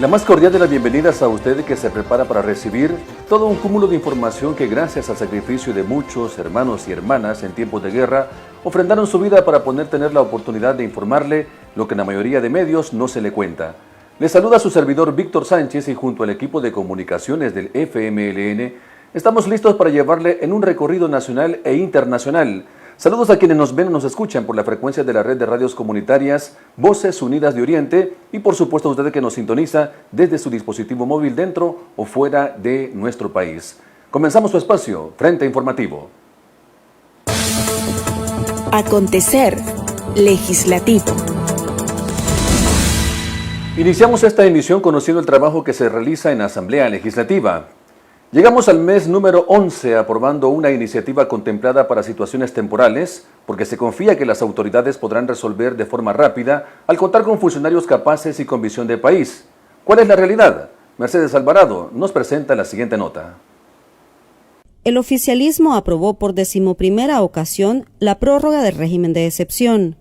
La más cordial de las bienvenidas a usted que se prepara para recibir todo un cúmulo de información que gracias al sacrificio de muchos hermanos y hermanas en tiempos de guerra ofrendaron su vida para poder tener la oportunidad de informarle lo que en la mayoría de medios no se le cuenta. Le saluda su servidor Víctor Sánchez y junto al equipo de comunicaciones del FMLN estamos listos para llevarle en un recorrido nacional e internacional. Saludos a quienes nos ven o nos escuchan por la frecuencia de la red de radios comunitarias Voces Unidas de Oriente y por supuesto a usted que nos sintoniza desde su dispositivo móvil dentro o fuera de nuestro país. Comenzamos su espacio, Frente Informativo. Acontecer legislativo. Iniciamos esta emisión conociendo el trabajo que se realiza en la Asamblea Legislativa. Llegamos al mes número 11 aprobando una iniciativa contemplada para situaciones temporales porque se confía que las autoridades podrán resolver de forma rápida al contar con funcionarios capaces y con visión de país. ¿Cuál es la realidad? Mercedes Alvarado nos presenta la siguiente nota. El oficialismo aprobó por 11ª ocasión la prórroga del régimen de excepción,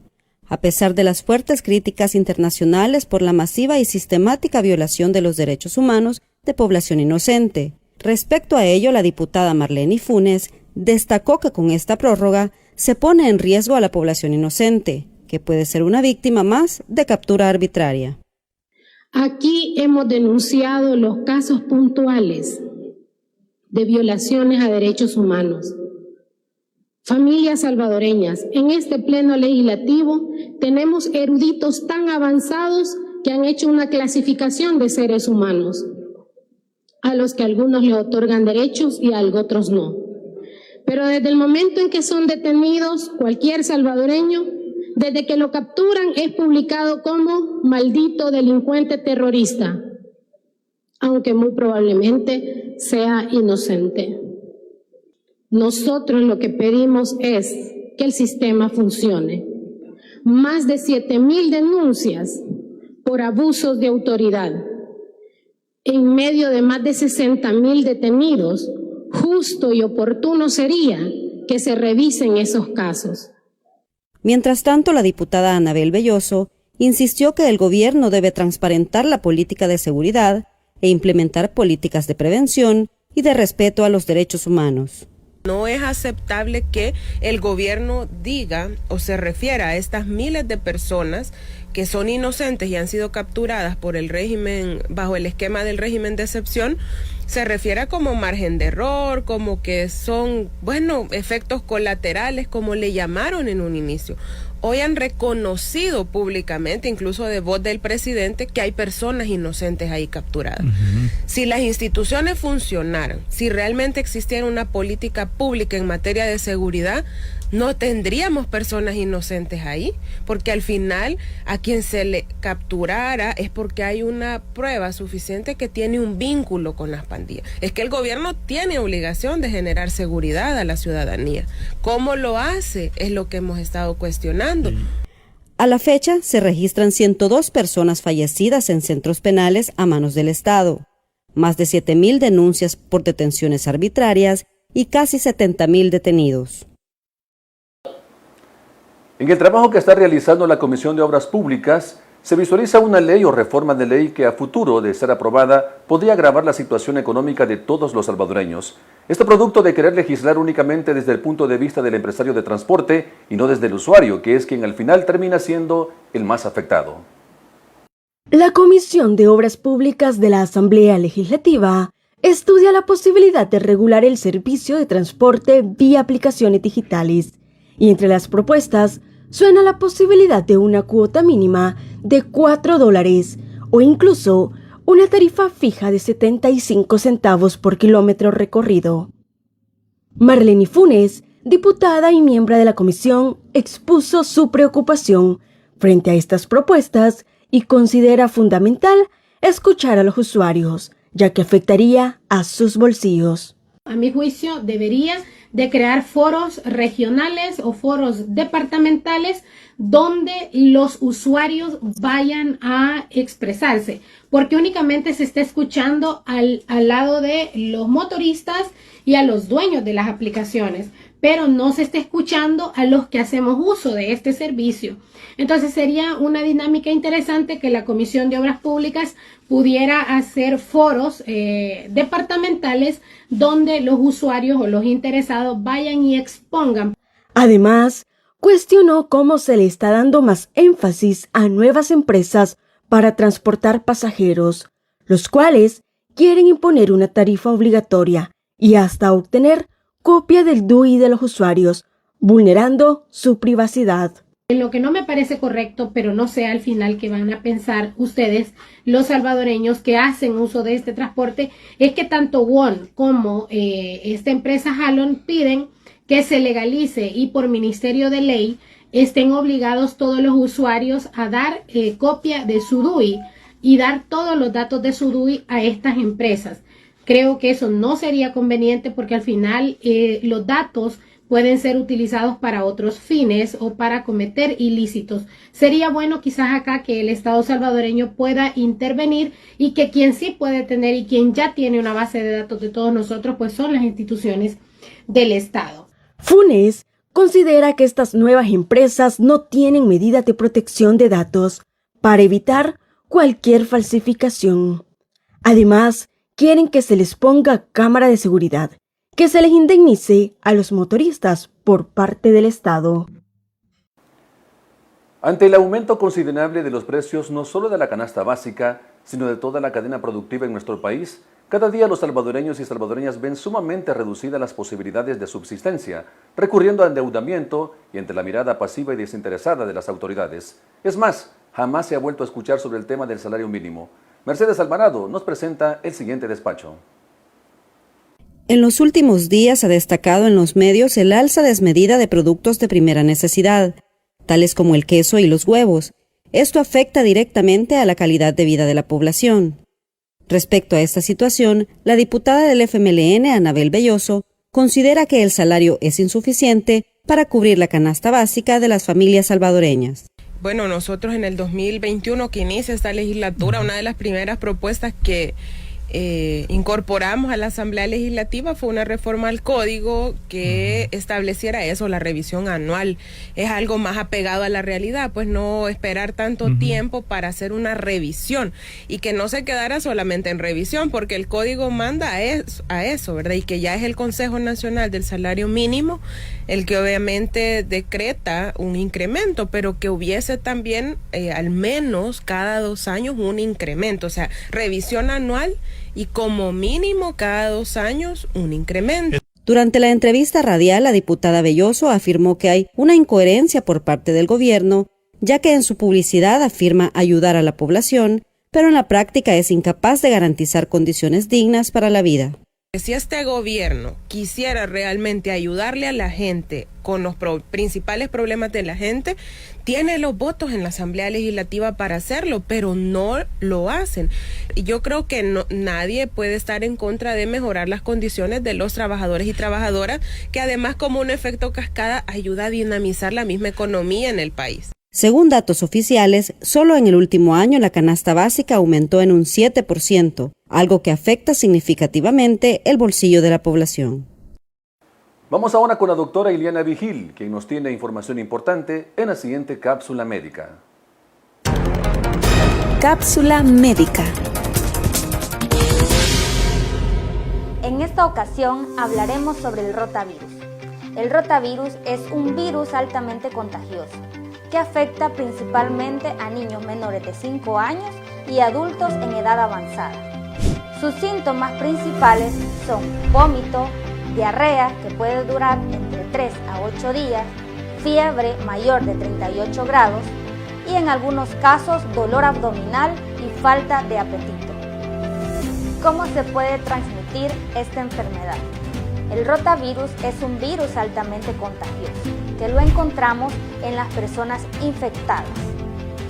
a pesar de las fuertes críticas internacionales por la masiva y sistemática violación de los derechos humanos de población inocente. Respecto a ello, la diputada Marlene Funes destacó que con esta prórroga se pone en riesgo a la población inocente, que puede ser una víctima más de captura arbitraria. Aquí hemos denunciado los casos puntuales de violaciones a derechos humanos. Familias salvadoreñas, en este pleno legislativo tenemos eruditos tan avanzados que han hecho una clasificación de seres humanos, a los que algunos le otorgan derechos y a otros no. Pero desde el momento en que son detenidos, cualquier salvadoreño, desde que lo capturan, es publicado como maldito delincuente terrorista, aunque muy probablemente sea inocente. Nosotros lo que pedimos es que el sistema funcione. Más de 7,000 denuncias por abusos de autoridad. En medio de más de 60,000 detenidos, justo y oportuno sería que se revisen esos casos. Mientras tanto, la diputada Anabel Belloso insistió que el gobierno debe transparentar la política de seguridad e implementar políticas de prevención y de respeto a los derechos humanos. No es aceptable que el gobierno diga o se refiera a estas miles de personas que son inocentes y han sido capturadas por el régimen, bajo el esquema del régimen de excepción, se refiere como margen de error, como que son, efectos colaterales, como le llamaron en un inicio. Hoy han reconocido públicamente, incluso de voz del presidente, que hay personas inocentes ahí capturadas. Si las instituciones funcionaran, si realmente existiera una política pública en materia de seguridad, no tendríamos personas inocentes ahí, porque al final a quien se le capturara es porque hay una prueba suficiente que tiene un vínculo con las pandillas. Es que el gobierno tiene obligación de generar seguridad a la ciudadanía. ¿Cómo lo hace? Es lo que hemos estado cuestionando. A la fecha, se registran 102 personas fallecidas en centros penales a manos del Estado, más de 7,000 denuncias por detenciones arbitrarias y casi 70,000 detenidos. En el trabajo que está realizando la Comisión de Obras Públicas, se visualiza una ley o reforma de ley que a futuro, de ser aprobada, podría agravar la situación económica de todos los salvadoreños. Esto producto de querer legislar únicamente desde el punto de vista del empresario de transporte y no desde el usuario, que es quien al final termina siendo el más afectado. La Comisión de Obras Públicas de la Asamblea Legislativa estudia la posibilidad de regular el servicio de transporte vía aplicaciones digitales y entre las propuestas suena la posibilidad de una cuota mínima de $4 o incluso una tarifa fija de 75 centavos por kilómetro recorrido. Marlene Funes, diputada y miembro de la comisión, expuso su preocupación frente a estas propuestas y considera fundamental escuchar a los usuarios, ya que afectaría a sus bolsillos. A mi juicio, debería de crear foros regionales o foros departamentales donde los usuarios vayan a expresarse, porque únicamente se está escuchando al lado de los motoristas y a los dueños de las aplicaciones, pero no se está escuchando a los que hacemos uso de este servicio. Entonces sería una dinámica interesante que la Comisión de Obras Públicas pudiera hacer foros departamentales donde los usuarios o los interesados vayan y expongan. Además, cuestionó cómo se le está dando más énfasis a nuevas empresas para transportar pasajeros, los cuales quieren imponer una tarifa obligatoria y hasta obtener copia del DUI de los usuarios, vulnerando su privacidad. Lo que no me parece correcto, pero no sé al final qué van a pensar ustedes, los salvadoreños que hacen uso de este transporte, es que tanto WON como esta empresa Halon piden que se legalice y por ministerio de ley estén obligados todos los usuarios a dar copia de su DUI y dar todos los datos de su DUI a estas empresas. Creo que eso no sería conveniente porque al final los datos pueden ser utilizados para otros fines o para cometer ilícitos. Sería bueno quizás acá que el Estado salvadoreño pueda intervenir y que quien sí puede tener y quien ya tiene una base de datos de todos nosotros, pues son las instituciones del Estado. Funes considera que estas nuevas empresas no tienen medidas de protección de datos para evitar cualquier falsificación. Además, quieren que se les ponga cámara de seguridad, que se les indemnice a los motoristas por parte del Estado. Ante el aumento considerable de los precios no solo de la canasta básica, sino de toda la cadena productiva en nuestro país, cada día los salvadoreños y salvadoreñas ven sumamente reducidas las posibilidades de subsistencia, recurriendo a endeudamiento y ante la mirada pasiva y desinteresada de las autoridades. Es más, jamás se ha vuelto a escuchar sobre el tema del salario mínimo. Mercedes Alvarado nos presenta el siguiente despacho. En los últimos días ha destacado en los medios el alza desmedida de productos de primera necesidad, tales como el queso y los huevos. Esto afecta directamente a la calidad de vida de la población. Respecto a esta situación, la diputada del FMLN, Anabel Belloso, considera que el salario es insuficiente para cubrir la canasta básica de las familias salvadoreñas. Bueno, nosotros en el 2021 que inicia esta legislatura, una de las primeras propuestas que incorporamos a la Asamblea Legislativa fue una reforma al código que estableciera eso, la revisión anual. Es algo más apegado a la realidad, pues no esperar tanto tiempo para hacer una revisión y que no se quedara solamente en revisión, porque el código manda a eso, ¿verdad? Y que ya es el Consejo Nacional del Salario Mínimo el que obviamente decreta un incremento, pero que hubiese también al menos cada 2 años un incremento, o sea, revisión anual y como mínimo cada 2 años un incremento. Durante la entrevista radial, la diputada Belloso afirmó que hay una incoherencia por parte del gobierno, ya que en su publicidad afirma ayudar a la población, pero en la práctica es incapaz de garantizar condiciones dignas para la vida. Si este gobierno quisiera realmente ayudarle a la gente con los principales problemas de la gente, tiene los votos en la Asamblea Legislativa para hacerlo, pero no lo hacen. Y yo creo que nadie puede estar en contra de mejorar las condiciones de los trabajadores y trabajadoras, que además como un efecto cascada ayuda a dinamizar la misma economía en el país. Según datos oficiales, solo en el último año la canasta básica aumentó en un 7%, algo que afecta significativamente el bolsillo de la población. Vamos ahora con la doctora Iliana Vigil, quien nos tiene información importante en la siguiente cápsula médica. Cápsula médica. En esta ocasión hablaremos sobre el rotavirus. El rotavirus es un virus altamente contagioso que afecta principalmente a niños menores de 5 años y adultos en edad avanzada. Sus síntomas principales son vómito, diarrea que puede durar entre 3 a 8 días, fiebre mayor de 38 grados y en algunos casos dolor abdominal y falta de apetito. ¿Cómo se puede transmitir esta enfermedad? El rotavirus es un virus altamente contagioso que lo encontramos en las personas infectadas.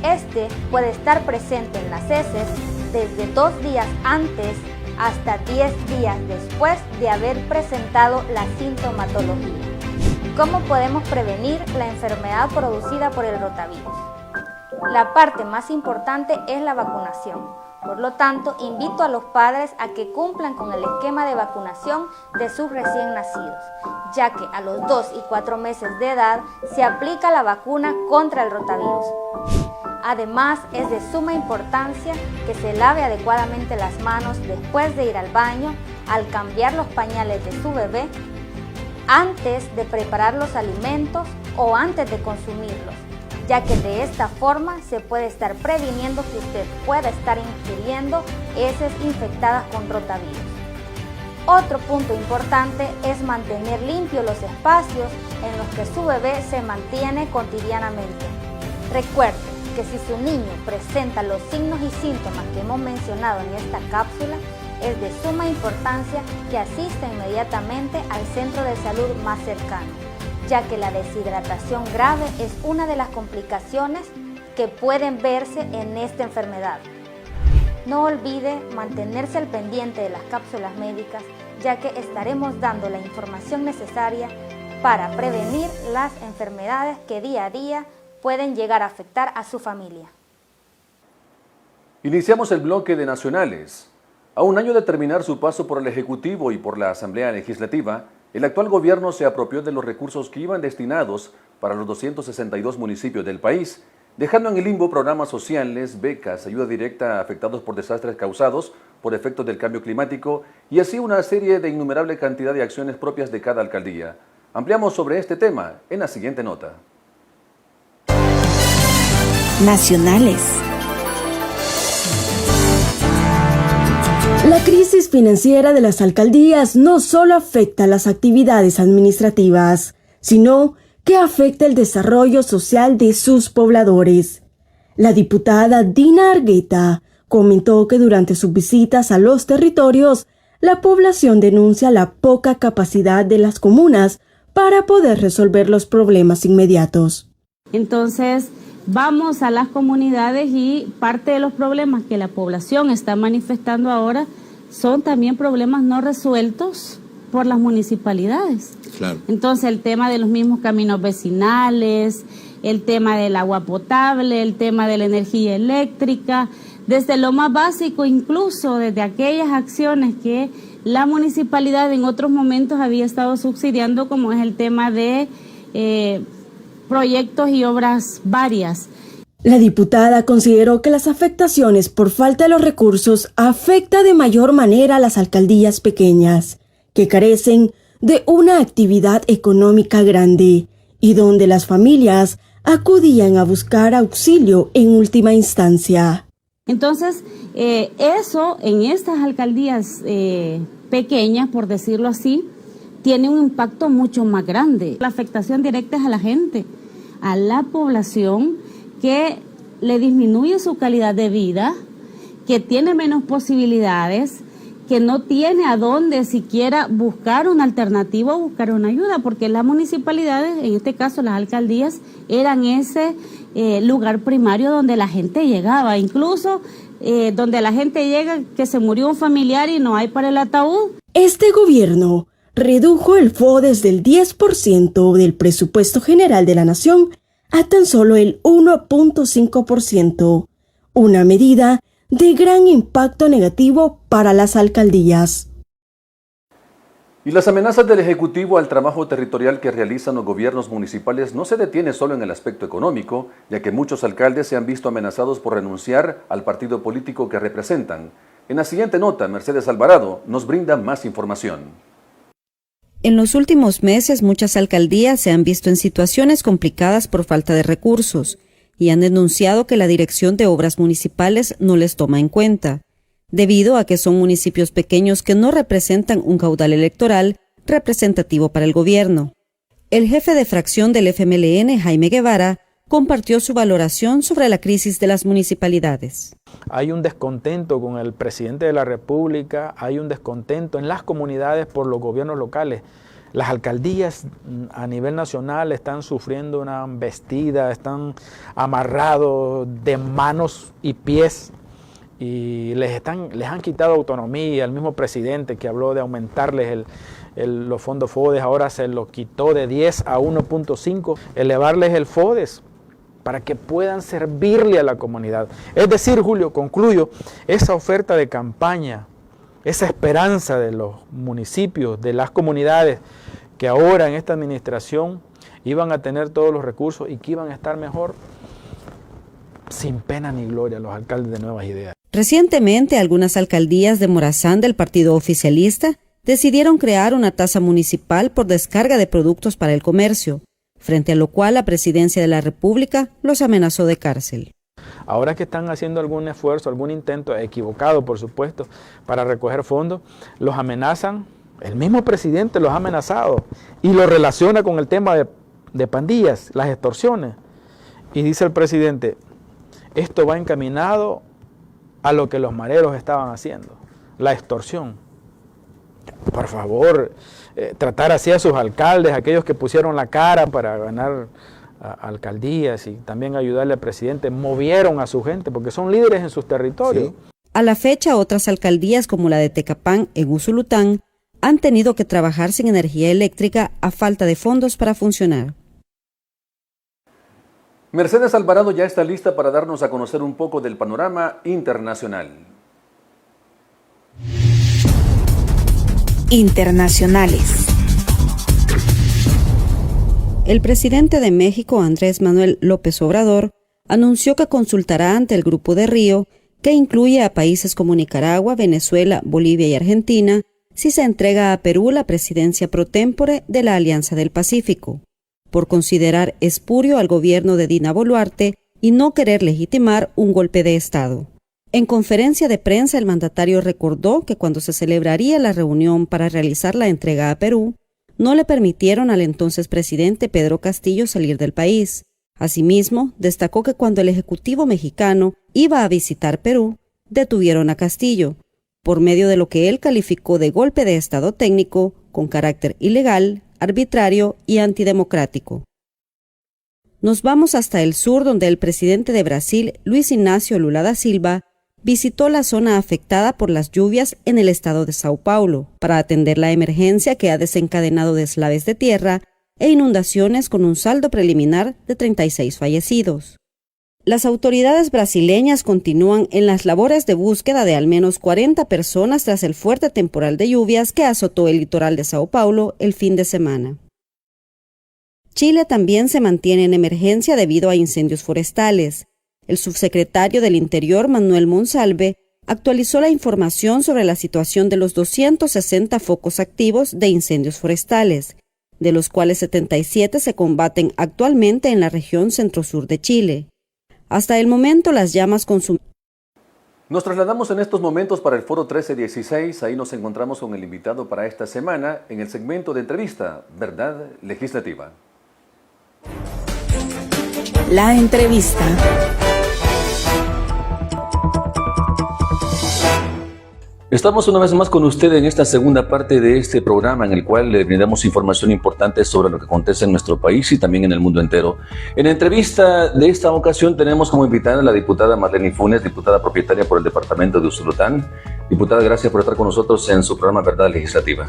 Este puede estar presente en las heces desde 2 días antes hasta 10 días después de haber presentado la sintomatología. ¿Cómo podemos prevenir la enfermedad producida por el rotavirus? La parte más importante es la vacunación. Por lo tanto, invito a los padres a que cumplan con el esquema de vacunación de sus recién nacidos, ya que a los 2 y 4 meses de edad se aplica la vacuna contra el rotavirus. Además, es de suma importancia que se lave adecuadamente las manos después de ir al baño, al cambiar los pañales de su bebé, antes de preparar los alimentos o antes de consumirlos, ya que de esta forma se puede estar previniendo que usted pueda estar ingiriendo heces infectadas con rotavirus. Otro punto importante es mantener limpios los espacios en los que su bebé se mantiene cotidianamente. Recuerde que si su niño presenta los signos y síntomas que hemos mencionado en esta cápsula, es de suma importancia que asista inmediatamente al centro de salud más cercano, ya que la deshidratación grave es una de las complicaciones que pueden verse en esta enfermedad. No olvide mantenerse al pendiente de las cápsulas médicas, ya que estaremos dando la información necesaria para prevenir las enfermedades que día a día pueden llegar a afectar a su familia. Iniciamos el bloque de nacionales. A un año de terminar su paso por el Ejecutivo y por la Asamblea Legislativa, el actual gobierno se apropió de los recursos que iban destinados para los 262 municipios del país, dejando en el limbo programas sociales, becas, ayuda directa a afectados por desastres causados por efectos del cambio climático y así una serie de innumerable cantidad de acciones propias de cada alcaldía. Ampliamos sobre este tema en la siguiente nota. Nacionales. La crisis financiera de las alcaldías no solo afecta las actividades administrativas, sino que afecta el desarrollo social de sus pobladores. La diputada Dina Argueta comentó que durante sus visitas a los territorios, la población denuncia la poca capacidad de las comunas para poder resolver los problemas inmediatos. Entonces, vamos a las comunidades y parte de los problemas que la población está manifestando ahora son también problemas no resueltos por las municipalidades. Claro. Entonces el tema de los mismos caminos vecinales, el tema del agua potable, el tema de la energía eléctrica, desde lo más básico, incluso desde aquellas acciones que la municipalidad en otros momentos había estado subsidiando, como es el tema de proyectos y obras varias. La diputada consideró que las afectaciones por falta de los recursos afecta de mayor manera a las alcaldías pequeñas, que carecen de una actividad económica grande y donde las familias acudían a buscar auxilio en última instancia. Entonces, eso en estas alcaldías pequeñas, por decirlo así, tiene un impacto mucho más grande. La afectación directa es a la gente, a la población, que le disminuye su calidad de vida, que tiene menos posibilidades, que no tiene a dónde siquiera buscar una alternativa o buscar una ayuda, porque las municipalidades, en este caso las alcaldías, eran ese lugar primario donde la gente llegaba, incluso donde la gente llega que se murió un familiar y no hay para el ataúd. Este gobierno redujo el FODES del 10% del presupuesto general de la nación a tan solo el 1.5%, una medida de gran impacto negativo para las alcaldías. Y las amenazas del Ejecutivo al trabajo territorial que realizan los gobiernos municipales no se detiene solo en el aspecto económico, ya que muchos alcaldes se han visto amenazados por renunciar al partido político que representan. En la siguiente nota, Mercedes Alvarado nos brinda más información. En los últimos meses, muchas alcaldías se han visto en situaciones complicadas por falta de recursos y han denunciado que la Dirección de Obras Municipales no les toma en cuenta, debido a que son municipios pequeños que no representan un caudal electoral representativo para el gobierno. El jefe de fracción del FMLN, Jaime Guevara, compartió su valoración sobre la crisis de las municipalidades. Hay un descontento con el presidente de la República, hay un descontento en las comunidades por los gobiernos locales. Las alcaldías a nivel nacional están sufriendo una embestida, están amarrados de manos y pies y les han quitado autonomía. El mismo presidente que habló de aumentarles los fondos FODES, ahora se lo quitó de 10 a 1.5, elevarles el FODES para que puedan servirle a la comunidad. Es decir, Julio, concluyo, esa oferta de campaña, esa esperanza de los municipios, de las comunidades, que ahora en esta administración iban a tener todos los recursos y que iban a estar mejor, sin pena ni gloria, los alcaldes de Nuevas Ideas. Recientemente, algunas alcaldías de Morazán del partido oficialista decidieron crear una tasa municipal por descarga de productos para el comercio, frente a lo cual la Presidencia de la República los amenazó de cárcel. Ahora que están haciendo algún esfuerzo, algún intento equivocado, por supuesto, para recoger fondos, los amenazan, el mismo presidente los ha amenazado y lo relaciona con el tema de pandillas, las extorsiones. Y dice el presidente, esto va encaminado a lo que los mareros estaban haciendo, la extorsión. Por favor, tratar así a sus alcaldes, aquellos que pusieron la cara para ganar alcaldías y también ayudarle al presidente, movieron a su gente porque son líderes en sus territorios. Sí. A la fecha, otras alcaldías como la de Tecapán en Usulután han tenido que trabajar sin energía eléctrica a falta de fondos para funcionar. Mercedes Alvarado ya está lista para darnos a conocer un poco del panorama internacional. Internacionales. El presidente de México, Andrés Manuel López Obrador, anunció que consultará ante el Grupo de Río, que incluye a países como Nicaragua, Venezuela, Bolivia y Argentina, si se entrega a Perú la presidencia pro tempore de la Alianza del Pacífico, por considerar espurio al gobierno de Dina Boluarte y no querer legitimar un golpe de Estado. En conferencia de prensa, el mandatario recordó que cuando se celebraría la reunión para realizar la entrega a Perú, no le permitieron al entonces presidente Pedro Castillo salir del país. Asimismo, destacó que cuando el Ejecutivo mexicano iba a visitar Perú, detuvieron a Castillo, por medio de lo que él calificó de golpe de Estado técnico, con carácter ilegal, arbitrario y antidemocrático. Nos vamos hasta el sur, donde el presidente de Brasil, Luis Ignacio Lula da Silva, visitó la zona afectada por las lluvias en el estado de Sao Paulo para atender la emergencia que ha desencadenado deslaves de tierra e inundaciones con un saldo preliminar de 36 fallecidos. Las autoridades brasileñas continúan en las labores de búsqueda de al menos 40 personas tras el fuerte temporal de lluvias que azotó el litoral de Sao Paulo el fin de semana. Chile también se mantiene en emergencia debido a incendios forestales. El subsecretario del Interior, Manuel Monsalve, actualizó la información sobre la situación de los 260 focos activos de incendios forestales, de los cuales 77 se combaten actualmente en la región centro-sur de Chile. Hasta el momento, las llamas Nos trasladamos en estos momentos para el Foro 1316. Ahí nos encontramos con el invitado para esta semana en el segmento de entrevista, Verdad Legislativa. La entrevista. Estamos una vez más con usted en esta segunda parte de este programa en el cual le brindamos información importante sobre lo que acontece en nuestro país y también en el mundo entero. En la entrevista de esta ocasión tenemos como invitada a la diputada Marlene Funes, diputada propietaria por el departamento de Usulután. Diputada, gracias por estar con nosotros en su programa Verdad Legislativa.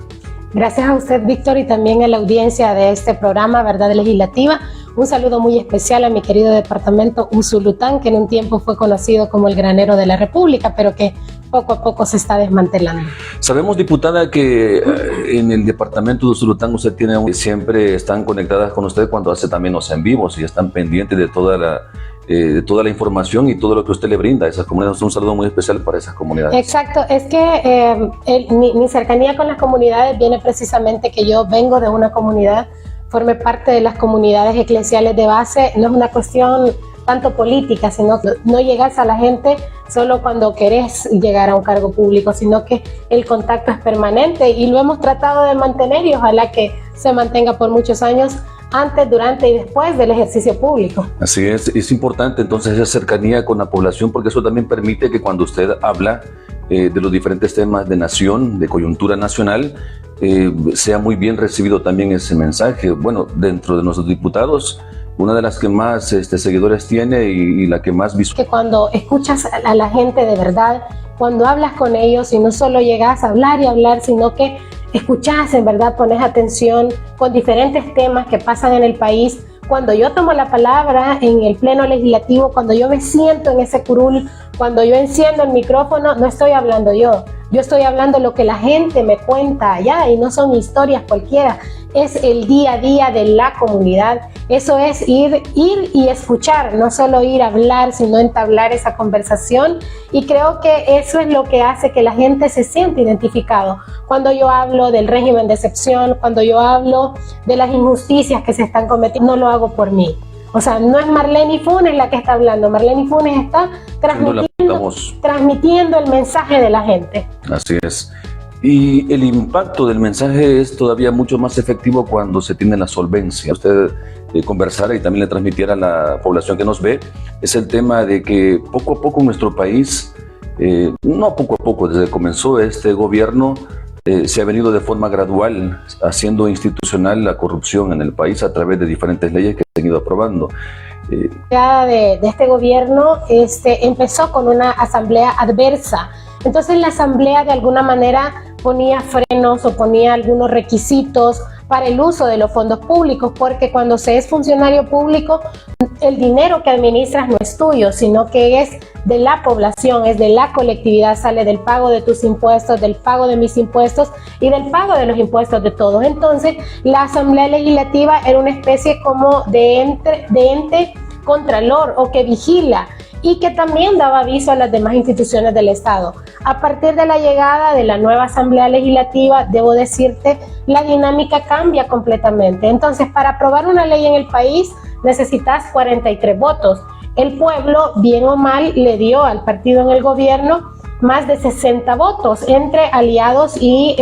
Gracias a usted, Víctor, y también a la audiencia de este programa Verdad Legislativa. Un saludo muy especial a mi querido departamento Usulután, que en un tiempo fue conocido como el granero de la República, pero que poco a poco se está desmantelando. Sabemos, diputada, que en el departamento de Usulután usted tiene siempre están conectadas con usted cuando hace también los en vivos y están pendientes de toda la información y todo lo que usted le brinda a esas comunidades. Un saludo muy especial para esas comunidades. Exacto, es que mi cercanía con las comunidades viene precisamente que yo vengo de una comunidad, formé parte de las comunidades eclesiales de base. No es una cuestión tanto política, sino que no llegas a la gente solo cuando querés llegar a un cargo público, sino que el contacto es permanente y lo hemos tratado de mantener y ojalá que se mantenga por muchos años antes, durante y después del ejercicio público. Así es importante entonces esa cercanía con la población, porque eso también permite que cuando usted habla de los diferentes temas de nación, de coyuntura nacional, sea muy bien recibido también ese mensaje. Bueno, dentro de nuestros diputados, una de las que más seguidores tiene y la que más visualiza. Que cuando escuchas a la gente de verdad, cuando hablas con ellos y no solo llegas a hablar y hablar, sino que escuchas, en verdad pones atención con diferentes temas que pasan en el país. Cuando yo tomo la palabra en el pleno legislativo, cuando yo me siento en ese curul, cuando yo enciendo el micrófono, no estoy hablando yo estoy hablando lo que la gente me cuenta allá y no son historias cualquiera. es el día a día de la comunidad. Eso es ir y escuchar, no solo ir a hablar, sino entablar esa conversación. Y creo que eso es lo que hace que la gente se sienta identificado. Cuando yo hablo del régimen de excepción, cuando yo hablo de las injusticias que se están cometiendo, no lo hago por mí. O sea, no es Marlene Funes la que está hablando. Marlene Funes está transmitiendo el mensaje de la gente. Así es. Y el impacto del mensaje es todavía mucho más efectivo cuando se tiene la solvencia. Usted conversara y también le transmitiera a la población que nos ve, es el tema de que poco a poco en nuestro país, no poco a poco, desde que comenzó este gobierno, se ha venido de forma gradual haciendo institucional la corrupción en el país a través de diferentes leyes que se han ido aprobando. De este gobierno empezó con una asamblea adversa. Entonces la asamblea de alguna manera ponía frenos o ponía algunos requisitos para el uso de los fondos públicos, porque cuando se es funcionario público, el dinero que administras no es tuyo, sino que es de la población, es de la colectividad, sale del pago de tus impuestos, del pago de mis impuestos y del pago de los impuestos de todos. Entonces, la Asamblea Legislativa era una especie como de ente contralor o que vigila y que también daba aviso a las demás instituciones del Estado. A partir de la llegada de la nueva Asamblea Legislativa, debo decirte, la dinámica cambia completamente. Entonces, para aprobar una ley en el país, necesitas 43 votos. El pueblo, bien o mal, le dio al partido en el gobierno más de 60 votos entre aliados y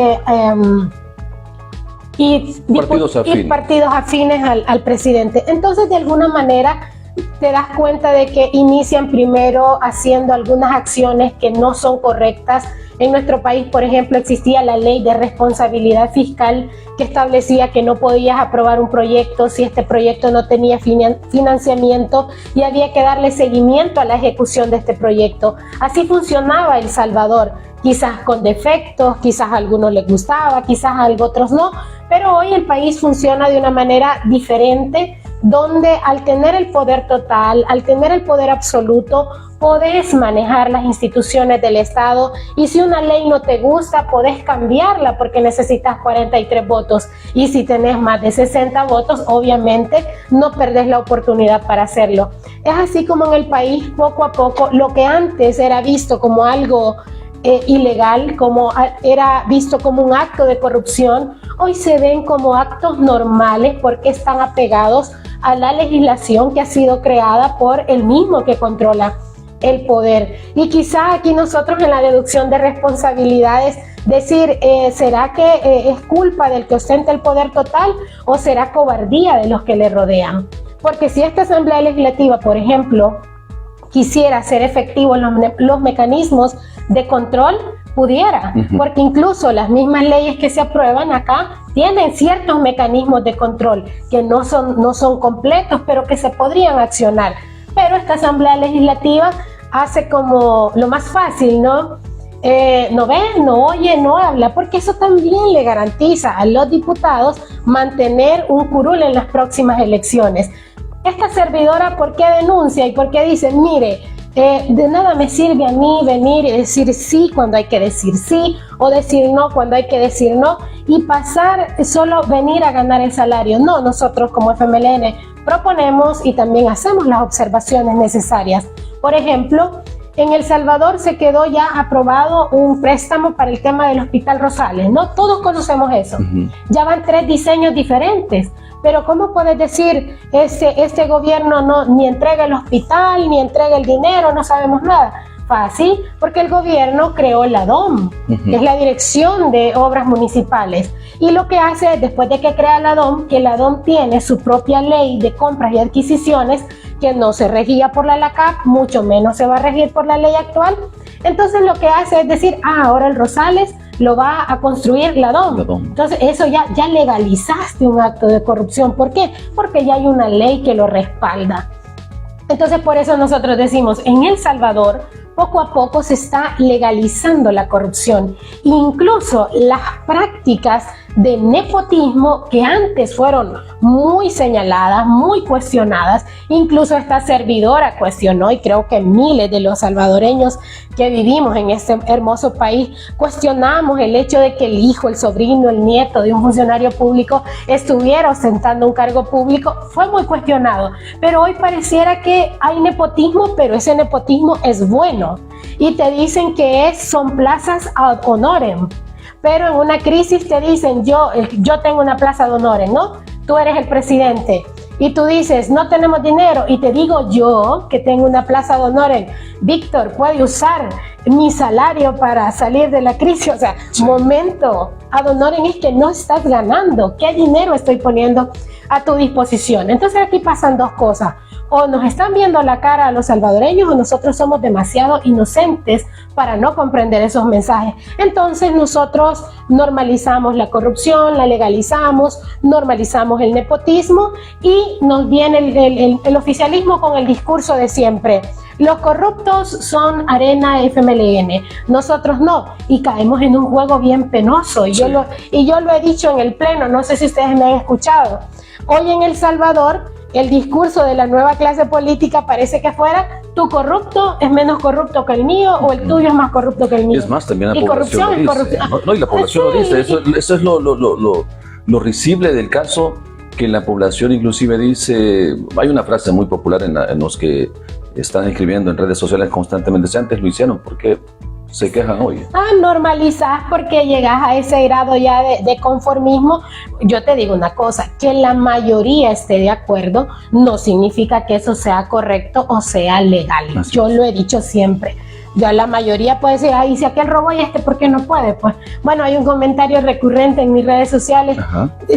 partidos afines al presidente. Entonces, de alguna manera, te das cuenta de que inician primero haciendo algunas acciones que no son correctas. En nuestro país, por ejemplo, existía la ley de responsabilidad fiscal que establecía que no podías aprobar un proyecto si este proyecto no tenía financiamiento y había que darle seguimiento a la ejecución de este proyecto. Así funcionaba El Salvador, quizás con defectos, quizás a algunos les gustaba, quizás a otros no, pero hoy el país funciona de una manera diferente, donde al tener el poder total, al tener el poder absoluto, podés manejar las instituciones del Estado y si una ley no te gusta, podés cambiarla porque necesitas 43 votos y si tenés más de 60 votos, obviamente no perdés la oportunidad para hacerlo. Es así como en el país, poco a poco, lo que antes era visto como algo ilegal, como era visto como un acto de corrupción, hoy se ven como actos normales porque están apegados a la legislación que ha sido creada por el mismo que controla el poder. Y quizá aquí nosotros en la deducción de responsabilidades decir, ¿será que es culpa del que ostenta el poder total o será cobardía de los que le rodean? Porque si esta Asamblea Legislativa, por ejemplo, quisiera hacer efectivos los mecanismos de control, pudiera, porque incluso las mismas leyes que se aprueban acá tienen ciertos mecanismos de control que no son completos, pero que se podrían accionar. Pero esta Asamblea Legislativa hace como lo más fácil, ¿no? No ve, no oye, no habla, porque eso también le garantiza a los diputados mantener un curul en las próximas elecciones. Esta servidora, ¿por qué denuncia y por qué dice, mire, de nada me sirve a mí venir y decir sí cuando hay que decir sí o decir no cuando hay que decir no y pasar solo venir a ganar el salario? No, nosotros como FMLN proponemos y también hacemos las observaciones necesarias. Por ejemplo, en El Salvador se quedó ya aprobado un préstamo para el tema del Hospital Rosales, ¿no? Todos conocemos eso. Ya van 3 diseños diferentes. Pero ¿cómo puedes decir este gobierno no ni entrega el hospital, ni entrega el dinero, no sabemos nada? Fácil, porque el gobierno creó la DOM, que es la Dirección de Obras Municipales. Y lo que hace después de que crea la DOM, que la DOM tiene su propia ley de compras y adquisiciones, que no se regía por la LACAP, mucho menos se va a regir por la ley actual. Entonces lo que hace es decir, ahora el Rosales lo va a construir la DOM. Entonces eso ya legalizaste un acto de corrupción. ¿Por qué? Porque ya hay una ley que lo respalda. Entonces por eso nosotros decimos, en El Salvador poco a poco se está legalizando la corrupción. Incluso las prácticas de nepotismo que antes fueron muy señaladas, muy cuestionadas. Incluso esta servidora cuestionó, y creo que miles de los salvadoreños que vivimos en este hermoso país cuestionamos el hecho de que el hijo, el sobrino, el nieto de un funcionario público estuviera ostentando un cargo público. Fue muy cuestionado, pero hoy pareciera que hay nepotismo, pero ese nepotismo es bueno, y te dicen que son plazas ad honorem, pero en una crisis te dicen yo tengo una plaza ad honorem, ¿no? Tú eres el presidente y tú dices no tenemos dinero, y te digo yo que tengo una plaza ad honorem, Víctor puede usar mi salario para salir de la crisis. O sea, momento, ad honorem es que no estás ganando, ¿qué dinero estoy poniendo a tu disposición? Entonces aquí pasan dos cosas: o nos están viendo la cara a los salvadoreños, o nosotros somos demasiado inocentes para no comprender esos mensajes. Entonces nosotros normalizamos la corrupción, la legalizamos, normalizamos el nepotismo, y nos viene el oficialismo con el discurso de siempre: los corruptos son arena FMLN, nosotros no, y caemos en un juego bien penoso. Y yo lo he dicho en el pleno, no sé si ustedes me han escuchado. Hoy en El Salvador, el discurso de la nueva clase política parece que fuera: tu corrupto es menos corrupto que el mío, o el tuyo es más corrupto que el mío. Es más, también la población lo dice. No, y la población lo dice. Eso es lo risible del caso, que la población inclusive dice. Hay una frase muy popular en los que están escribiendo en redes sociales constantemente: si antes lo hicieron, ¿por qué se quejan hoy? Normalizás porque llegas a ese grado ya de conformismo. Yo te digo una cosa: que la mayoría esté de acuerdo no significa que eso sea correcto o sea legal. Yo lo he dicho siempre. Ya la mayoría puede decir: ay, si aquel robó y ¿por qué no puede? Pues bueno, hay un comentario recurrente en mis redes sociales: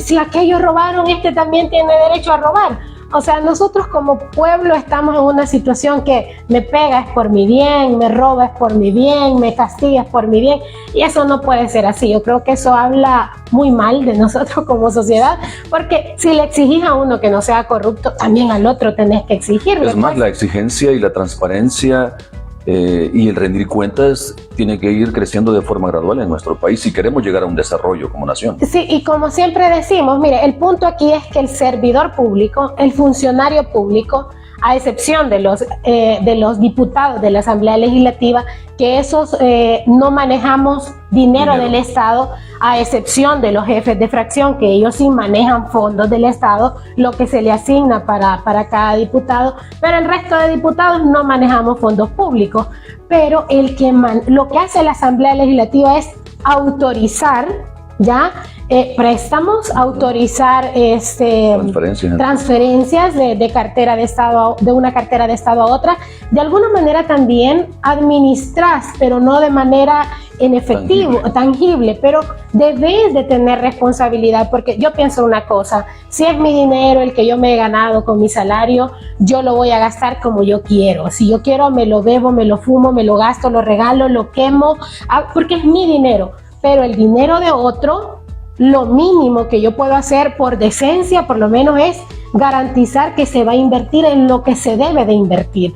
si aquellos robaron, también tiene derecho a robar. O sea, nosotros como pueblo estamos en una situación que me pega es por mi bien, me roba es por mi bien, me castiga es por mi bien, y eso no puede ser así. Yo creo que eso habla muy mal de nosotros como sociedad, porque si le exigís a uno que no sea corrupto, también al otro tenés que exigirle. Es más, la exigencia y la transparencia y el rendir cuentas tiene que ir creciendo de forma gradual en nuestro país si queremos llegar a un desarrollo como nación. Sí, y como siempre decimos, mire, el punto aquí es que el servidor público, el funcionario público, a excepción de los diputados de la Asamblea Legislativa, que esos no manejamos dinero del Estado, a excepción de los jefes de fracción, que ellos sí manejan fondos del Estado, lo que se le asigna para cada diputado, pero el resto de diputados no manejamos fondos públicos. Pero lo que hace la Asamblea Legislativa es autorizar préstamos, autorizar transferencias de cartera de Estado, de una cartera de Estado a otra. De alguna manera también administras, pero no de manera en efectivo, tangible, pero debes de tener responsabilidad, porque yo pienso una cosa: si es mi dinero el que yo me he ganado con mi salario, yo lo voy a gastar como yo quiero. Si yo quiero, me lo bebo, me lo fumo, me lo gasto, lo regalo, lo quemo, porque es mi dinero. Pero el dinero de otro, lo mínimo que yo puedo hacer por decencia, por lo menos, es garantizar que se va a invertir en lo que se debe de invertir.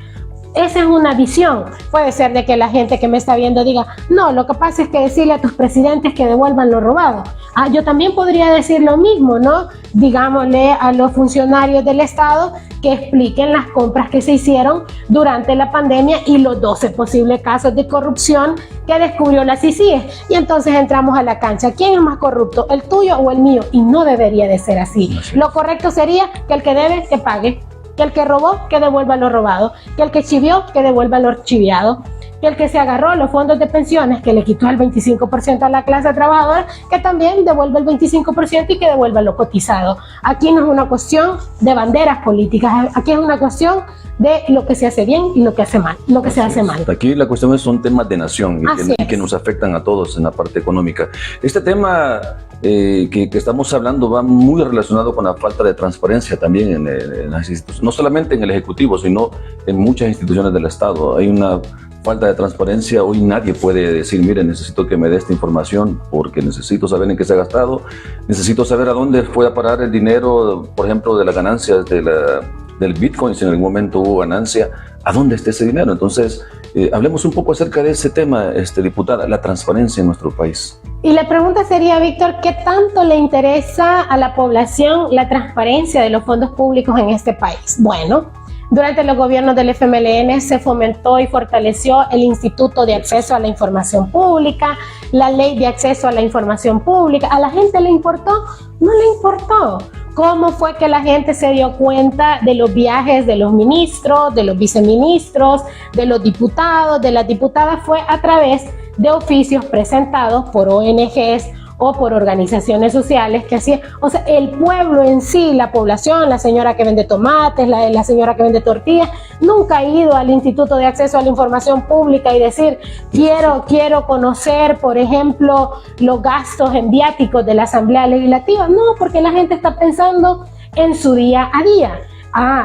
Esa es una visión. Puede ser de que la gente que me está viendo diga: no, lo que pasa es que decirle a tus presidentes que devuelvan lo robado. Yo también podría decir lo mismo, ¿no? Digámosle a los funcionarios del Estado que expliquen las compras que se hicieron durante la pandemia y los 12 posibles casos de corrupción que descubrió la CICIE. Y entonces entramos a la cancha: ¿quién es más corrupto, el tuyo o el mío? Y no debería de ser así. Lo correcto sería que el que debe, que pague; que el que robó, que devuelva lo robado; que el que chivió, que devuelva lo chiviado; que el que se agarró los fondos de pensiones, que le quitó el 25% a la clase trabajadora, que también devuelva el 25% y que devuelva lo cotizado. Aquí no es una cuestión de banderas políticas, aquí es una cuestión de lo que se hace bien y lo que hace mal, lo que se hace mal. Aquí la cuestión son temas de nación y que nos afectan a todos en la parte económica. Este tema que estamos hablando va muy relacionado con la falta de transparencia también en las instituciones, no solamente en el Ejecutivo, sino en muchas instituciones del Estado. Hay una falta de transparencia. Hoy nadie puede decir: mire, necesito que me dé esta información porque necesito saber en qué se ha gastado, necesito saber a dónde fue a parar el dinero, por ejemplo, de las ganancias del Bitcoin, si en algún momento hubo ganancia, ¿a dónde está ese dinero? Entonces, hablemos un poco acerca de ese tema, diputada, la transparencia en nuestro país. Y la pregunta sería, Víctor, ¿qué tanto le interesa a la población la transparencia de los fondos públicos en este país? Bueno, durante los gobiernos del FMLN se fomentó y fortaleció el Instituto de Acceso a la Información Pública, la Ley de Acceso a la Información Pública. ¿A la gente le importó? No le importó. ¿Cómo fue que la gente se dio cuenta de los viajes de los ministros, de los viceministros, de los diputados, de las diputadas? Fue a través de oficios presentados por ONGs o por organizaciones sociales que hacían, o sea, el pueblo en sí, la población, la señora que vende tomates, la señora que vende tortillas, nunca ha ido al Instituto de Acceso a la Información Pública y decir, quiero conocer, por ejemplo, los gastos en viáticos de la Asamblea Legislativa. No, porque la gente está pensando en su día a día.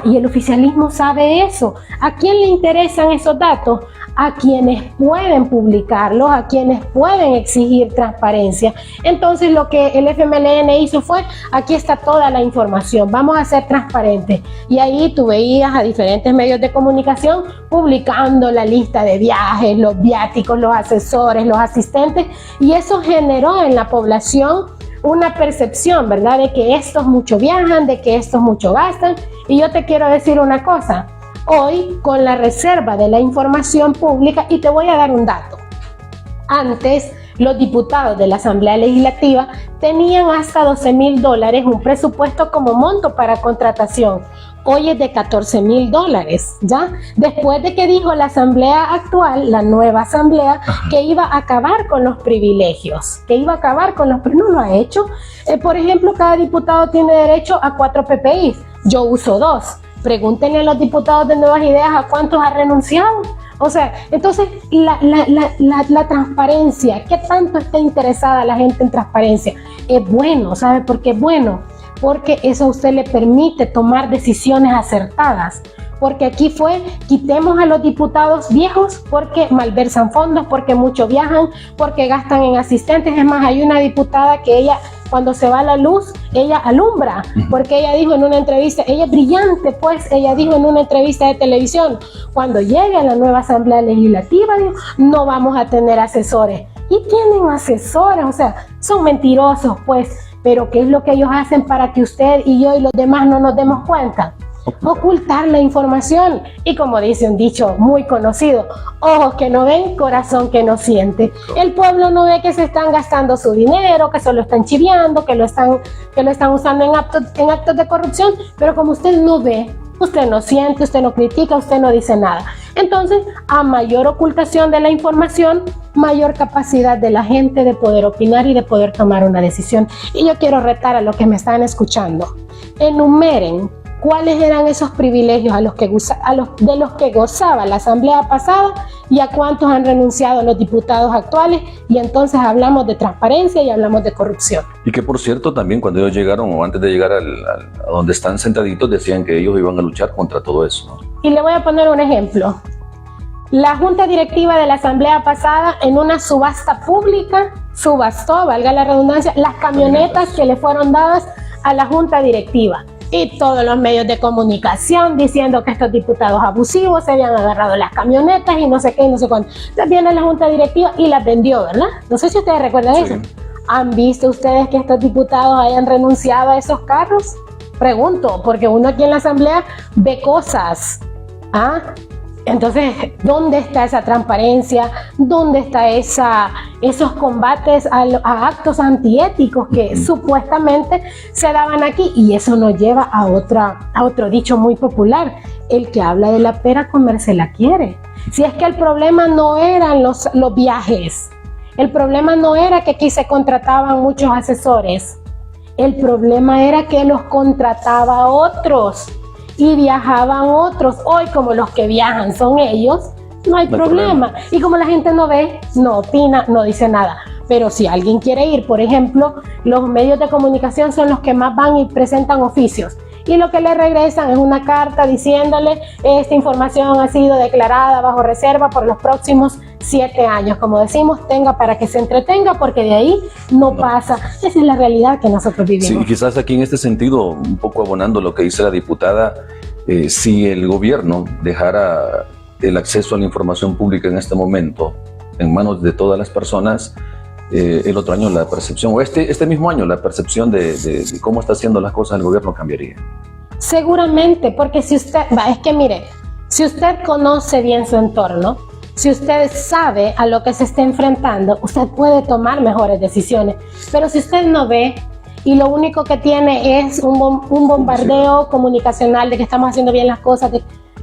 Y el oficialismo sabe eso. ¿A quién le interesan esos datos? A quienes pueden publicarlos, a quienes pueden exigir transparencia. Entonces lo que el FMLN hizo fue, aquí está toda la información, vamos a ser transparentes. Y ahí tú veías a diferentes medios de comunicación publicando la lista de viajes, los viáticos, los asesores, los asistentes, y eso generó en la población una percepción, ¿verdad?, de que estos mucho viajan, de que estos mucho gastan. Y yo te quiero decir una cosa, hoy con la reserva de la información pública, y te voy a dar un dato, antes los diputados de la Asamblea Legislativa tenían hasta $12,000 un presupuesto como monto para contratación. Hoy es de $14,000, ¿ya? Después de que dijo la asamblea actual, la nueva asamblea, que iba a acabar con los privilegios, no lo ha hecho. Por ejemplo, cada diputado tiene derecho a 4 PPIs, yo uso 2. Pregúntenle a los diputados de Nuevas Ideas a cuántos ha renunciado. O sea, entonces la transparencia, ¿qué tanto está interesada la gente en transparencia? Es bueno, ¿sabe por qué es bueno? Porque eso a usted le permite tomar decisiones acertadas. Porque aquí fue, quitemos a los diputados viejos porque malversan fondos, porque mucho viajan, porque gastan en asistentes. Es más, hay una diputada que ella, cuando se va la luz, ella alumbra, porque ella dijo en una entrevista, ella es brillante, pues, ella dijo en una entrevista de televisión, cuando llegue a la nueva Asamblea Legislativa, dijo, no vamos a tener asesores. Y tienen asesores, o sea, son mentirosos, pues. Pero ¿qué es lo que ellos hacen para que usted y yo y los demás no nos demos cuenta? Ocultar la información. Y como dice un dicho muy conocido, ojos que no ven, corazón que no siente. El pueblo no ve que se están gastando su dinero, que se lo están chiviando, que lo están usando en actos de corrupción, pero como usted no ve, usted no siente, usted no critica, usted no dice nada. Entonces, a mayor ocultación de la información, mayor capacidad de la gente de poder opinar y de poder tomar una decisión. Y yo quiero retar a los que me están escuchando. Enumeren cuáles eran esos privilegios de los que gozaba la asamblea pasada y a cuántos han renunciado los diputados actuales, y entonces hablamos de transparencia y hablamos de corrupción. Y que por cierto también cuando ellos llegaron o antes de llegar a donde están sentaditos decían que ellos iban a luchar contra todo eso, ¿no? Y le voy a poner un ejemplo. La junta directiva de la asamblea pasada en una subasta pública subastó, valga la redundancia, las camionetas que le fueron dadas a la junta directiva. Y todos los medios de comunicación diciendo que estos diputados abusivos se habían agarrado las camionetas y no sé qué y no sé cuánto. Entonces viene la junta directiva y las vendió, ¿verdad? No sé si ustedes recuerdan eso. ¿Han visto ustedes que estos diputados hayan renunciado a esos carros? Pregunto, porque uno aquí en la asamblea ve cosas. Entonces, ¿dónde está esa transparencia? ¿Dónde está esos combates a actos antiéticos que supuestamente se daban aquí? Y eso nos lleva a otro dicho muy popular: el que habla de la pera comerse la quiere. Si es que el problema no eran los viajes, el problema no era que aquí se contrataban muchos asesores, el problema era que los contrataba otros y viajaban otros. Hoy, como los que viajan son ellos, no hay problema. Y como la gente no ve, no opina, no dice nada. Pero si alguien quiere ir, por ejemplo, los medios de comunicación son los que más van y presentan oficios. Y lo que le regresan es una carta diciéndole: esta información ha sido declarada bajo reserva por los próximos 7 años. Como decimos, tenga para que se entretenga, porque de ahí no pasa. Esa es la realidad que nosotros vivimos. Sí, quizás aquí en este sentido, un poco abonando lo que dice la diputada, si el gobierno dejara el acceso a la información pública en este momento en manos de todas las personas, el otro año la percepción, o este mismo año la percepción de cómo está haciendo las cosas el gobierno cambiaría? Seguramente, porque si usted, es que mire, si usted conoce bien su entorno, si usted sabe a lo que se está enfrentando, usted puede tomar mejores decisiones. Pero si usted no ve y lo único que tiene es un bombardeo comunicacional de que estamos haciendo bien las cosas,